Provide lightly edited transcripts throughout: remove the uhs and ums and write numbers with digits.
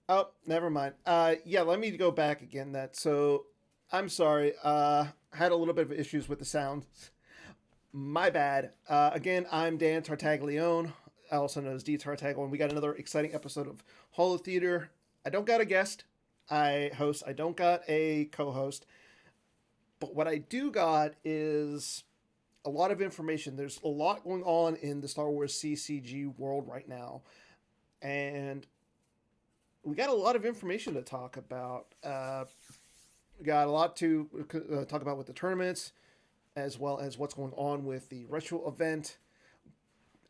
Oh, never mind. Yeah, let me go back again. I'm sorry. Had a little bit of issues with the sound. My bad. Again, I'm Dan Tartaglione, also known as D Tartagle, and we got another exciting episode of Holotheatre. I don't got a guest. I host. I don't got a co-host. But what I do got is a lot of information. There's a lot going on in the Star Wars CCG world right now, and we got a lot of information to talk about. We got a lot to talk about with the tournaments, as well as what's going on with the retro event.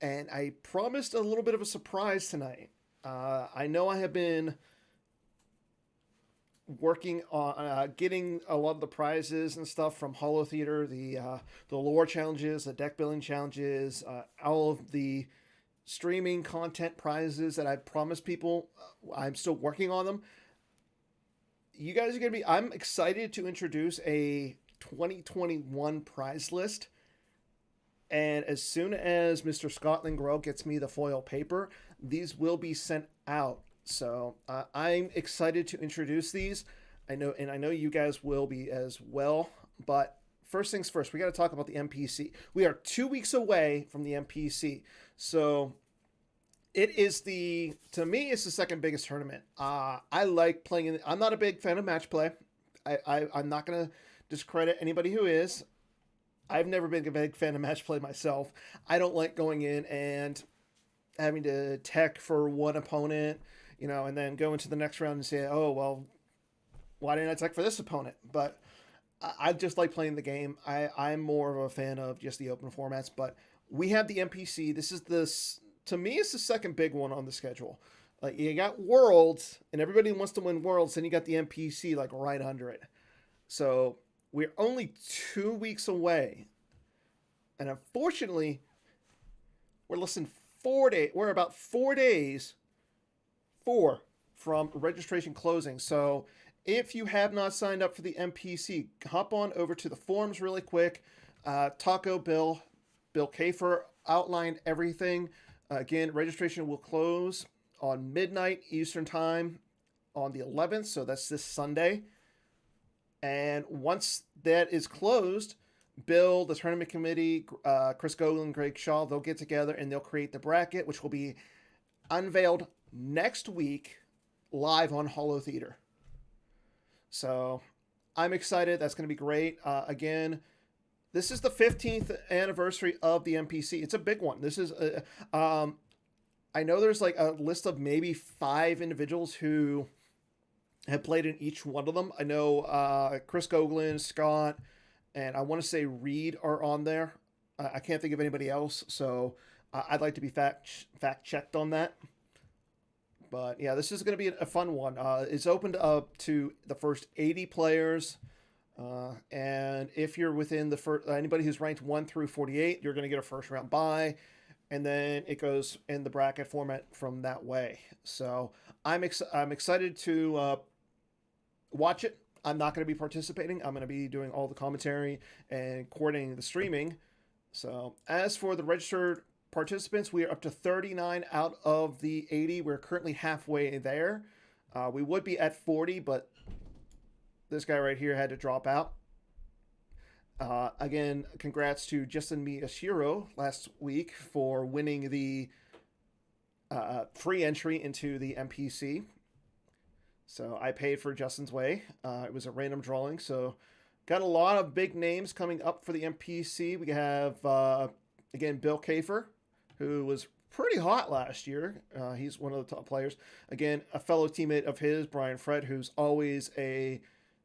And I promised a little bit of a surprise tonight. I know I have been working on getting a lot of the prizes and stuff from Holotheatre, the lore challenges, the deck building challenges, all of the streaming content prizes that I promised people. I'm still working on them. You guys are gonna be. I'm excited to introduce a 2021 prize list. And as soon as Mr. Scotland Grow gets me the foil paper, these will be sent out. So I'm excited to introduce these. I know you guys will be as well. But first things first, we got to talk about the MPC. We are 2 weeks away from the MPC, so it is to me it's the second biggest tournament. I like playing in. I'm not a big fan of match play. I'm not gonna discredit anybody who is. I've never been a big fan of match play myself. I don't like going in and having to tech for one opponent, and then go into the next round and say, oh, well, why didn't I tech for this opponent? But I just like playing the game. I'm more of a fan of just the open formats, but we have the NPC. To me, it's the second big one on the schedule. Like, you got Worlds, and everybody wants to win Worlds, then you got the NPC like right under it. So we're only 2 weeks away, and unfortunately, we're less than 4 days. We're about 4 days, from registration closing. So if you have not signed up for the MPC, hop on over to the forums really quick. Taco Bill Kafer outlined everything. Again, registration will close on midnight Eastern time on the 11th, so that's this Sunday. And once that is closed, Bill, the tournament committee, Chris Golan, Greg Shaw, they'll get together and they'll create the bracket, which will be unveiled next week live on Holotheatre. So I'm excited. That's going to be great. Again, this is the 15th anniversary of the MPC. It's a big one. I know there's like a list of maybe 5 individuals who have played in each one of them. I know Chris Goglin, Scott, and I want to say Reed are on there. I can't think of anybody else, so I'd like to be fact checked on that. But yeah, this is going to be a fun one. It's opened up to the first 80 players. And if you're within the first, anybody who's ranked 1 through 48, you're going to get a first round bye. And then it goes in the bracket format from that way. So I'm excited to watch it. I'm not going to be participating. I'm going to be doing all the commentary and coordinating the streaming. So as for the registered participants, we are up to 39 out of the 80. We're currently halfway there. We would be at 40, but this guy right here had to drop out. Again, congrats to Justin Miyashiro last week for winning the free entry into the MPC. So I paid for Justin's way. It was a random drawing. So got a lot of big names coming up for the MPC. We have, again, Bill Kafer, who was pretty hot last year. He's one of the top players. Again, a fellow teammate of his, Brian Fred, who's always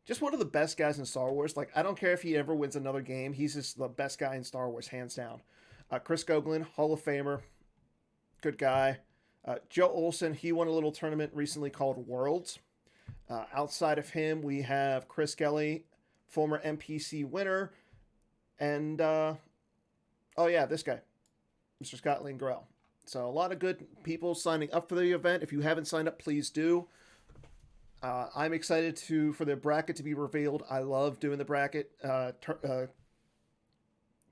just one of the best guys in Star Wars. Like, I don't care if he ever wins another game. He's just the best guy in Star Wars, hands down. Chris Goglin, Hall of Famer, good guy. Joe Olson, he won a little tournament recently called Worlds. Outside of him, we have Chris Kelly, former MPC winner, and oh yeah, this guy, Mr. Scott Grell. So a lot of good people signing up for the event. If you haven't signed up, please do. I'm excited for the bracket to be revealed. I love doing the bracket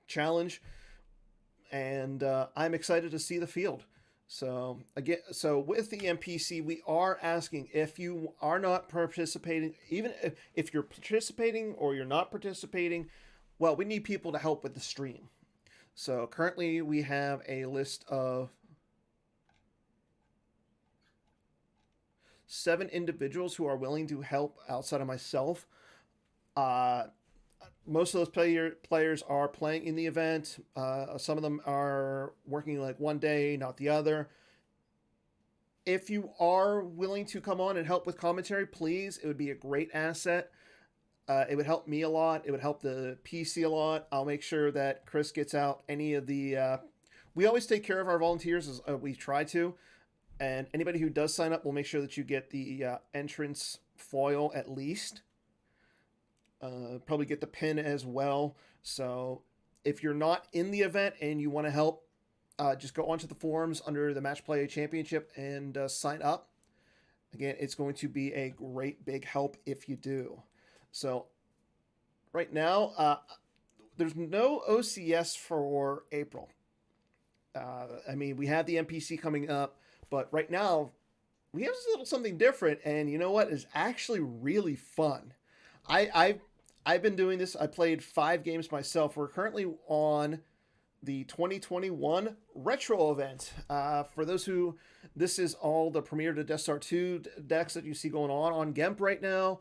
challenge, and I'm excited to see the field. So again, so with the MPC, we are asking if you are not participating, even if you're participating or you're not participating, well, we need people to help with the stream. So currently we have a list of 7 individuals who are willing to help outside of myself. Uh, Most of those players are playing in the event. Some of them are working like one day, not the other. If you are willing to come on and help with commentary, please, it would be a great asset. It would help me a lot. It would help the PC a lot. I'll make sure that Chris gets out any of the. We always take care of our volunteers as we try to, and anybody who does sign up, we'll make sure that you get the entrance foil at least. Probably get the pin as well. So if you're not in the event and you want to help, just go onto the forums under the Match Play Championship and sign up. Again, it's going to be a great big help if you do. So right now, there's no OCS for April. I mean, we have the MPC coming up, but right now we have a little something different, and you know what is actually really fun. I've been doing this. I played 5 games myself. We're currently on the 2021 retro event. For those who, this is all the Premier to Death Star 2 decks that you see going on Gemp right now.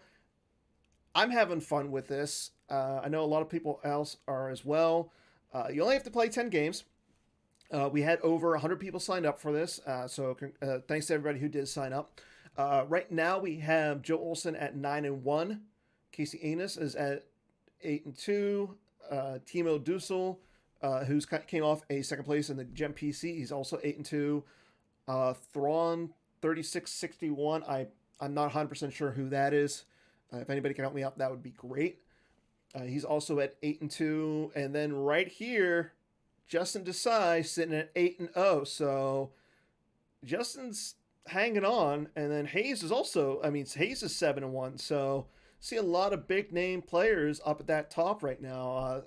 I'm having fun with this. I know a lot of people else are as well. You only have to play 10 games. We had over 100 people signed up for this, so thanks to everybody who did sign up. Right now we have Joe Olsen at 9-1. Casey Anus is at 8-2. Timo Dussel, who's came off a second place in the Gem PC, he's also 8-2. Thrawn 3661. I'm not 100% sure who that is. If anybody can help me out, that would be great. He's also at 8-2, and then right here, Justin Desai sitting at 8-0. So Justin's hanging on, and then Hayes is also. I mean, Hayes is 7-1. So see a lot of big name players up at that top right now.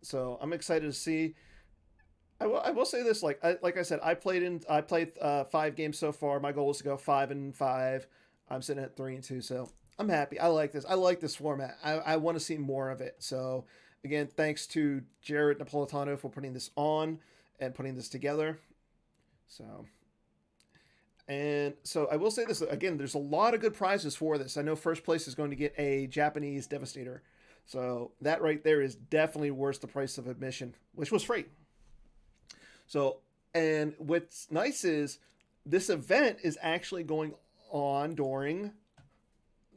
So I'm excited to see. I will say this, like I said, I played 5 games so far. My goal is to go 5-5. I'm sitting at 3-2. So I'm happy. I like this. I like this format. I want to see more of it. So again, thanks to Jared Napolitano for putting this on and putting this together. So I will say this again. There's a lot of good prizes for this. I know first place is going to get a Japanese Devastator. So that right there is definitely worth the price of admission, which was free. So, and what's nice is this event is actually going on during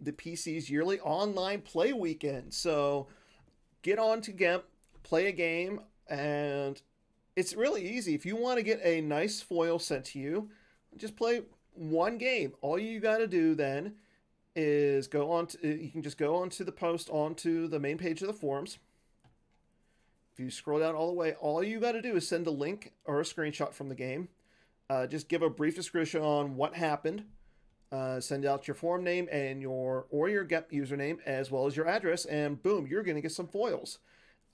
the PC's yearly online play weekend. So get on to Gemp, play a game, and it's really easy. If you want to get a nice foil sent to you, just play one game. All you got to do then is you can just go onto the post onto the main page of the forums. If you scroll down all the way, all you got to do is send a link or a screenshot from the game. Just give a brief description on what happened. Send out your forum name and your Gemp username as well as your address, and boom, you're going to get some foils.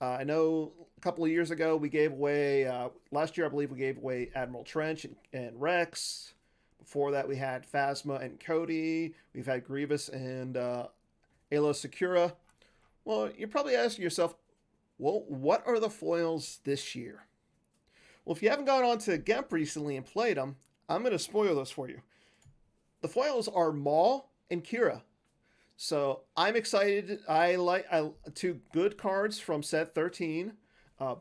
I know a couple of years ago we gave away, last year I believe we gave away Admiral Trench and Rex. Before that we had Phasma and Cody. We've had Grievous and Ayla Secura. Well, you're probably asking yourself, well, what are the foils this year? Well, if you haven't gone on to Gemp recently and played them, I'm going to spoil those for you. The foils are Maul and Kira. So I'm excited. I like 2 good cards from set 13.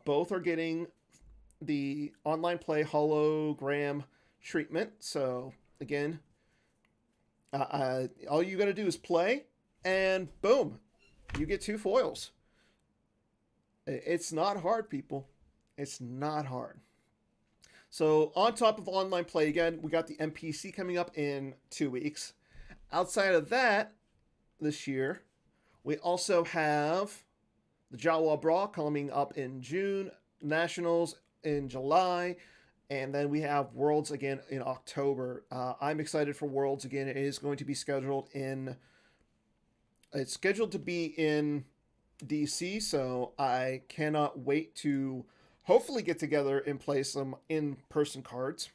Both are getting the online play hologram treatment. So again, all you got to do is play, and boom, you get 2 foils. It's not hard, people. It's not hard. So on top of online play, again, we got the MPC coming up in 2 weeks. Outside of that, this year, we also have the Jawa Brawl coming up in June, Nationals in July, and then we have Worlds again in October. I'm excited for Worlds again. It is going to be scheduled in. It's scheduled to be in DC, so I cannot wait to hopefully get together and play some in-person cards.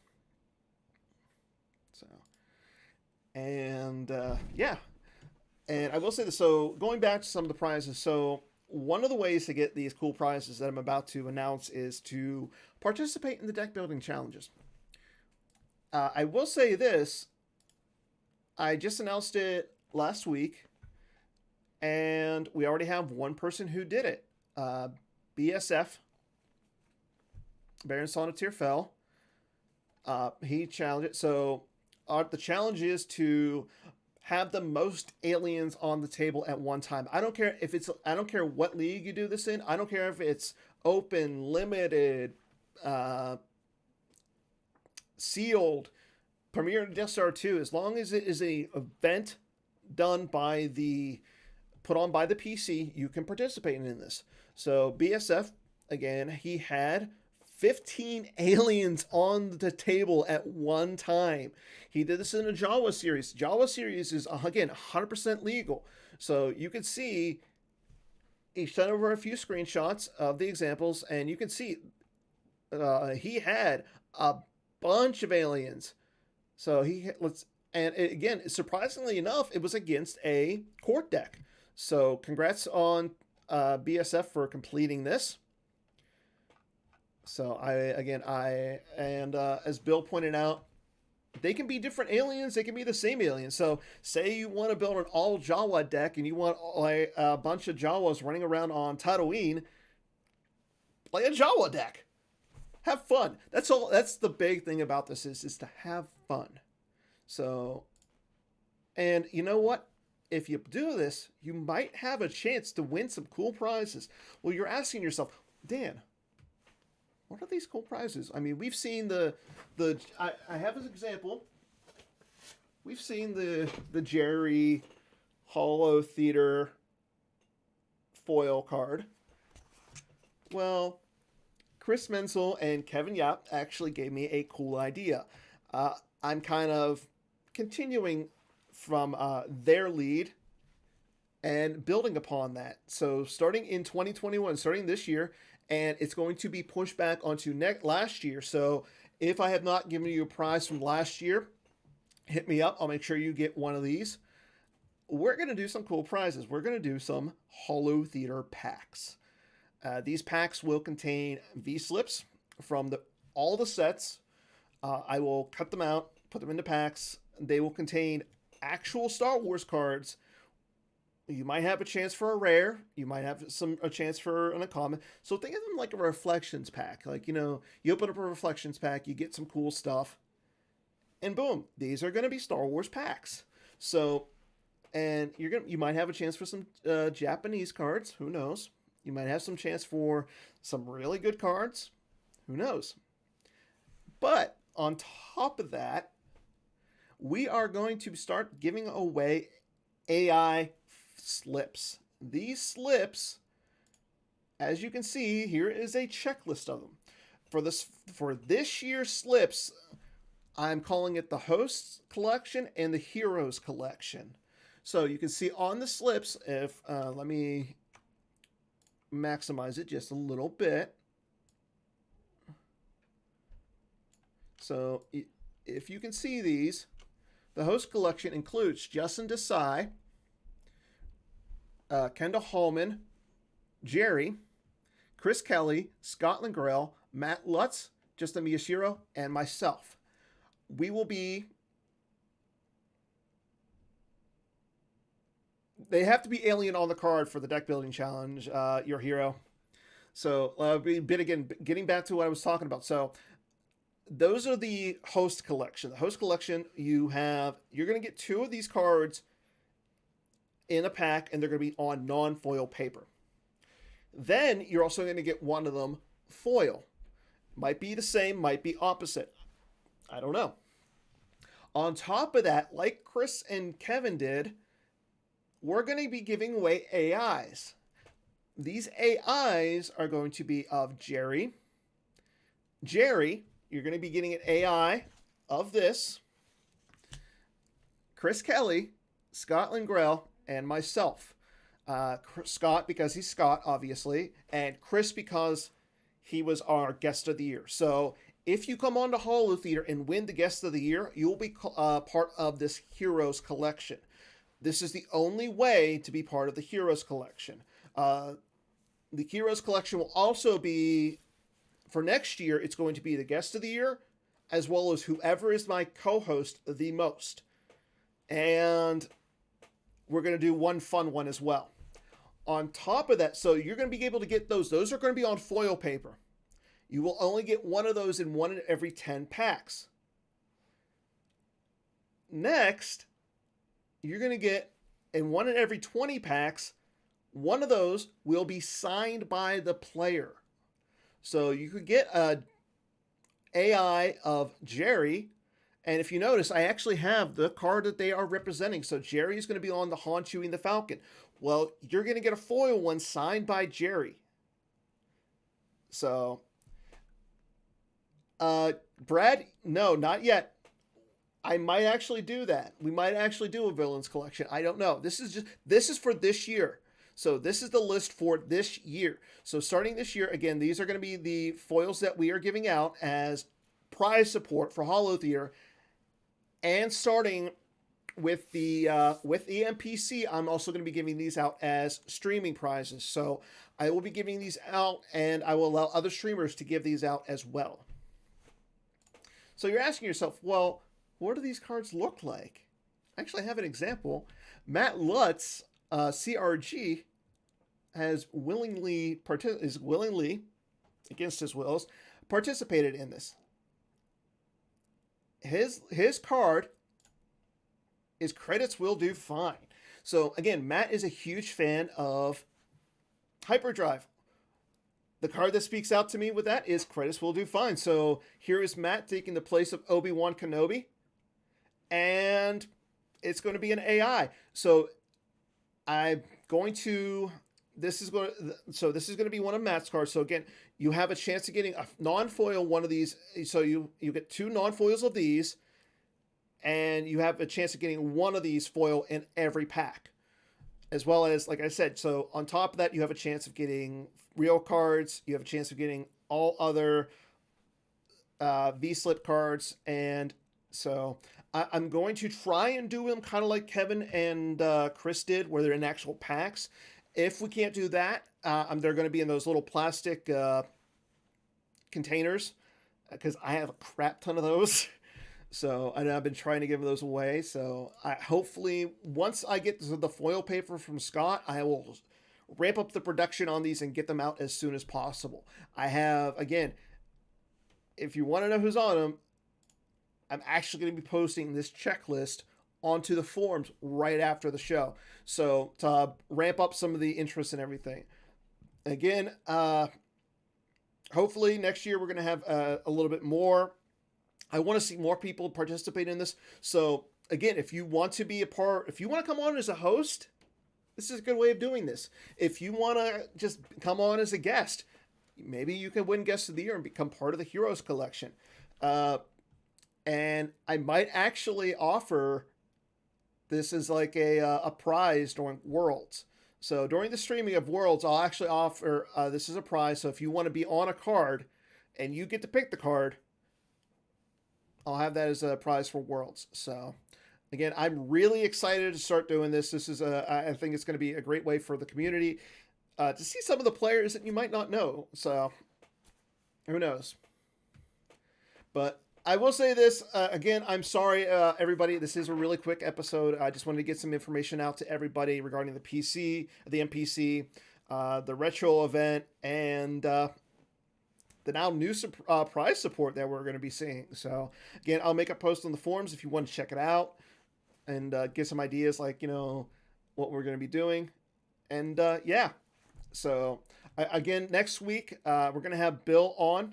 And yeah, and I will say this. So going back to some of the prizes, so one of the ways to get these cool prizes that I'm about to announce is to participate in the deck building challenges. I will say this. I just announced it last week, and we already have one person who did it. BSF, Baron Sonneteer Fell. He challenged it. So the challenge is to have the most aliens on the table at one time. I don't care if it's. I don't care what league you do this in. I don't care if it's open, limited, sealed, Premier Death Star 2. As long as it is a event done by the put on by the PC, you can participate in this. So BSF again, he had 15 aliens on the table at one time. He did this in a Jawa series. Jawa series is, again, 100% legal. So you can see, he sent over a few screenshots of the examples, and you can see he had a bunch of aliens. So again, surprisingly enough, it was against a court deck. So congrats on BSF for completing this. So as Bill pointed out, they can be different aliens. They can be the same aliens. So say you want to build an all Jawa deck and you want like a bunch of Jawas running around on Tatooine, play a Jawa deck. Have fun. That's all. That's the big thing about this is to have fun. So, and you know what? If you do this, you might have a chance to win some cool prizes. Well, you're asking yourself, Dan, what are these cool prizes? I mean, we've seen I have as an example, we've seen the Jerry Holotheatre foil card. Well, Chris Menzel and Kevin Yap actually gave me a cool idea. I'm kind of continuing from their lead and building upon that. So starting in 2021, starting this year, and it's going to be pushed back onto last year. So if I have not given you a prize from last year, hit me up. I'll make sure you get one of these. We're going to do some cool prizes. We're going to do some Holotheatre packs. These packs will contain V-slips from all the sets. I will cut them out, put them into packs. They will contain actual Star Wars cards. You might have a chance for a rare. You might have a chance for an uncommon. So think of them like a Reflections pack. Like, you open up a Reflections pack, you get some cool stuff, and boom, these are going to be Star Wars packs. So, and you might have a chance for some Japanese cards. Who knows? You might have some chance for some really good cards. Who knows? But on top of that, we are going to start giving away AI slips. These slips, as you can see, here is a checklist of them. For this year's slips, I'm calling it the Hosts Collection and the Heroes Collection. So you can see on the slips, if let me maximize it just a little bit. So if you can see these, the Host Collection includes Justin Desai, Kendall Hallman, Jerry, Chris Kelly, Scott Langrell, Matt Lutz, Justin Miyashiro, and myself. We will be... They have to be alien on the card for the deck building challenge, your hero. So, getting back to what I was talking about. So, those are the Host Collection. The Host Collection, you're going to get 2 of these cards in a pack, and they're going to be on non-foil paper. Then you're also going to get one of them foil. Might be the same, might be opposite. I don't know. On top of that, like Chris and Kevin did, we're going to be giving away AIs. These AIs are going to be of Jerry. Jerry, you're going to be getting an AI of this. Chris Kelly, Scott Langrell, and myself. Scott, because he's Scott, obviously, and Chris, because he was our guest of the year. So if you come on to Holotheatre and win the Guest of the Year, you'll be part of this Heroes Collection. This is the only way to be part of the Heroes Collection. The Heroes Collection will also be, for next year, it's going to be the Guest of the Year, as well as whoever is my co-host the most. And we're going to do one fun one as well. On top of that, so you're going to be able to get those. Those are going to be on foil paper. You will only get one of those in one in every 10 packs. Next, you're going to get in one in every 20 packs, one of those will be signed by the player. So you could get a AI of Jerry, and if you notice, I actually have the card that they are representing. So Jerry is going to be on the Han Chewing the Falcon. Well, you're going to get a foil one signed by Jerry. So, Brad, no, not yet. I might actually do that. We might actually do a villains collection. I don't know. This is for this year. So this is the list for this year. So starting this year, again, these are going to be the foils that we are giving out as prize support for Holotheatre. And starting with the NPC, I'm also going to be giving these out as streaming prizes. So I will be giving these out, and I will allow other streamers to give these out as well. So you're asking yourself, well, what do these cards look like? I actually have an example. Matt Lutz, CRG, is willingly, against his wills, participated in this. His card is Credits Will Do Fine. So again, Matt is a huge fan of Hyperdrive. The card that speaks out to me with that is Credits Will Do Fine. So here is Matt taking the place of Obi-Wan Kenobi. And it's going to be an AI. So I'm going to... This is going to be one of Matt's cards. So again, you have a chance of getting a non-foil one of these. So you get 2 non-foils of these, and you have a chance of getting one of these foil in every pack. As well as, like I said, so on top of that, you have a chance of getting real cards. You have a chance of getting all other V-slip cards. And so I'm going to try and do them kind of like Kevin and Chris did, where they're in actual packs. If we can't do that, they're going to be in those little plastic containers, because I have a crap ton of those. So I know I've been trying to give those away. So hopefully, once I get the foil paper from Scott, I will ramp up the production on these and get them out as soon as possible. I have, again, if you want to know who's on them, I'm actually going to be posting this checklist onto the forums right after the show. So to ramp up some of the interest and everything. Again, hopefully next year we're going to have a little bit more. I want to see more people participate in this. So again, if you want to be a part, if you want to come on as a host, this is a good way of doing this. If you want to just come on as a guest, maybe you can win Guest of the Year and become part of the Heroes Collection. And I might actually offer this as like a prize during Worlds. So during the streaming of Worlds, I'll actually offer this as a prize. So if you want to be on a card and you get to pick the card, I'll have that as a prize for Worlds. So again, I'm really excited to start doing this. This is I think it's going to be a great way for the community to see some of the players that you might not know. So who knows? But I will say this, again, I'm sorry, everybody. This is a really quick episode. I just wanted to get some information out to everybody regarding the PC, the NPC, the retro event, and the now new prize support that we're going to be seeing. So, again, I'll make a post on the forums if you want to check it out and get some ideas like, what we're going to be doing. And, yeah. So, again, next week, we're going to have Bill on.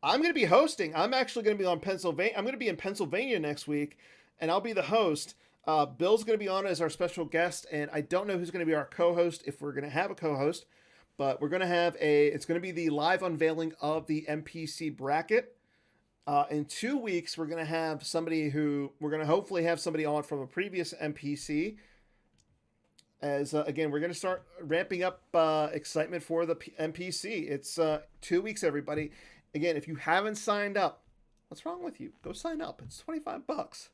I'm going to be hosting. I'm actually going to be on Pennsylvania. I'm going to be in Pennsylvania next week, and I'll be the host. Bill's going to be on as our special guest, and I don't know who's going to be our co-host, if we're going to have a co-host, but we're going to have it's going to be the live unveiling of the NPC bracket. In 2 weeks, we're going to have we're going to hopefully have somebody on from a previous NPC. As again, we're going to start ramping up excitement for the NPC. It's 2 weeks, everybody. Again, if you haven't signed up, what's wrong with you? Go sign up. It's $25.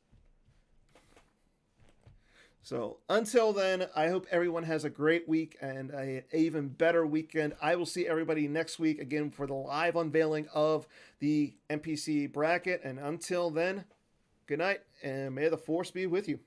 So until then, I hope everyone has a great week and an even better weekend. I will see everybody next week again for the live unveiling of the NPC bracket. And until then, good night and may the force be with you.